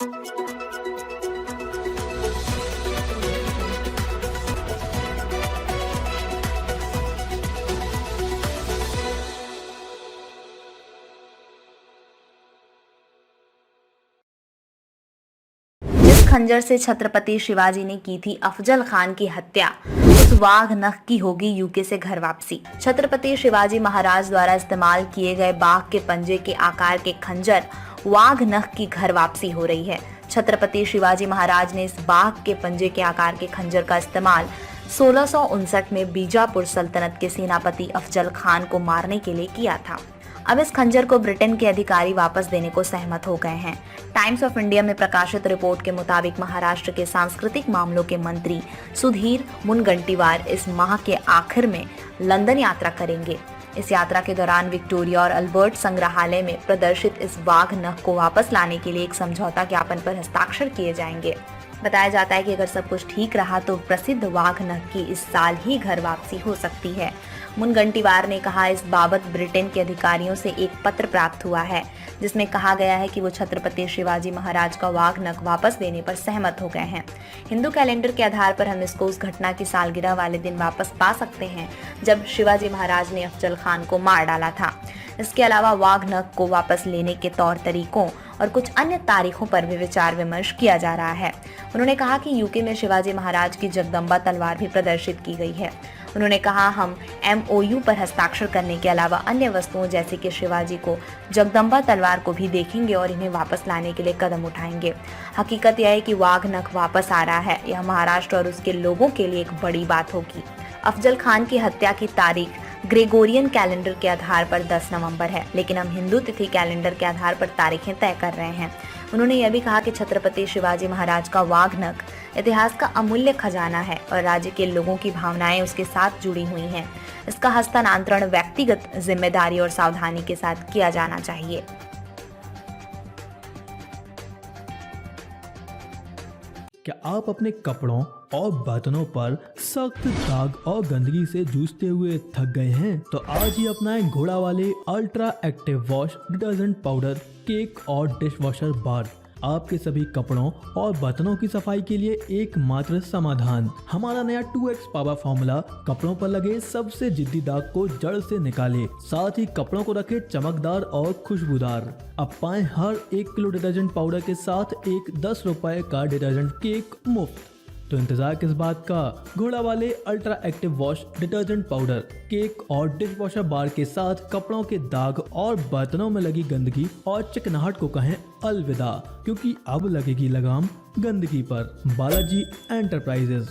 जिस खंजर से छत्रपति शिवाजी ने की थी अफजल खान की हत्या, उस वाघ नख की होगी यूके से घर वापसी। छत्रपति शिवाजी महाराज द्वारा इस्तेमाल किए गए बाघ के पंजे के आकार के खंजर वाघ नख की घर वापसी हो रही है। छत्रपति शिवाजी महाराज ने इस बाघ के पंजे के आकार के खंजर का इस्तेमाल 1659 में बीजापुर सल्तनत के सेनापति अफजल खान को मारने के लिए किया था। अब इस खंजर को ब्रिटेन के अधिकारी वापस देने को सहमत हो गए हैं। टाइम्स ऑफ इंडिया में प्रकाशित रिपोर्ट के मुताबिक महाराष्ट्र के सांस्कृतिक मामलों के मंत्री सुधीर मुनगंटीवार इस माह के आखिर में लंदन यात्रा करेंगे। इस यात्रा के दौरान विक्टोरिया और अल्बर्ट संग्रहालय में प्रदर्शित इस वाघ नख को वापस लाने के लिए एक समझौता ज्ञापन पर हस्ताक्षर किए जाएंगे। बताया जाता है कि अगर सब कुछ ठीक रहा तो प्रसिद्ध वाघ नख की इस साल ही घर वापसी हो सकती है। मुनगंटीवार ने कहा, इस बाबत ब्रिटेन के अधिकारियों से एक पत्र प्राप्त हुआ है जिसमें कहा गया है कि वो छत्रपति शिवाजी महाराज का वाघ नख वापस देने पर सहमत हो गए हैं। हिंदू कैलेंडर के आधार पर हम इसको उस घटना की सालगिरह वाले दिन वापस पा सकते हैं जब शिवाजी महाराज ने अफजल खान को मार डाला था। इसके अलावा वाघ नख को वापस लेने के तौर तरीकों और कुछ अन्य तारीखों पर भी विचार विमर्श किया जा रहा है। उन्होंने कहा कि यूके में शिवाजी महाराज की जगदम्बा तलवार भी प्रदर्शित की गई है। उन्होंने कहा, हम MOU पर हस्ताक्षर करने के अलावा अन्य वस्तुओं जैसे कि शिवाजी को जगदम्बा तलवार को भी देखेंगे और इन्हें वापस लाने के लिए कदम उठाएंगे। हकीकत यह है कि वाघ नख वापस आ रहा है। यह महाराष्ट्र और उसके लोगों के लिए एक बड़ी बात होगी। अफजल खान की हत्या की तारीख ग्रेगोरियन कैलेंडर के आधार पर 10 नवंबर है, लेकिन हम हिंदू तिथि कैलेंडर के आधार पर तारीखें तय कर रहे हैं। उन्होंने यह भी कहा कि छत्रपति शिवाजी महाराज का वाघ नख इतिहास का अमूल्य खजाना है और राज्य के लोगों की भावनाएं उसके साथ जुड़ी हुई हैं। इसका हस्तांतरण व्यक्तिगत जिम्मेदारी और सावधानी के साथ किया जाना चाहिए। क्या आप अपने कपड़ों और बर्तनों पर सख्त दाग और गंदगी से जूझते हुए थक गए हैं? तो आज ही अपनाएं घोड़ा वाले ultra active wash detergent powder, cake और डिश वॉशर बार। आपके सभी कपड़ों और बर्तनों की सफाई के लिए एकमात्र समाधान। हमारा नया 2x पावर फॉर्मूला कपड़ों पर लगे सबसे जिद्दी दाग को जड़ से निकाले, साथ ही कपड़ों को रखे चमकदार और खुशबूदार। अब पाएं हर 1 किलो डिटर्जेंट पाउडर के साथ एक 10 रुपए का डिटर्जेंट केक मुफ्त। तो इंतजार किस बात का? घोड़ा वाले ultra active wash detergent powder, cake और डिश वॉशर बार के साथ कपड़ों के दाग और बर्तनों में लगी गंदगी और चिकनाहट को कहें अलविदा, क्योंकि अब लगेगी लगाम गंदगी पर। बालाजी एंटरप्राइजेज।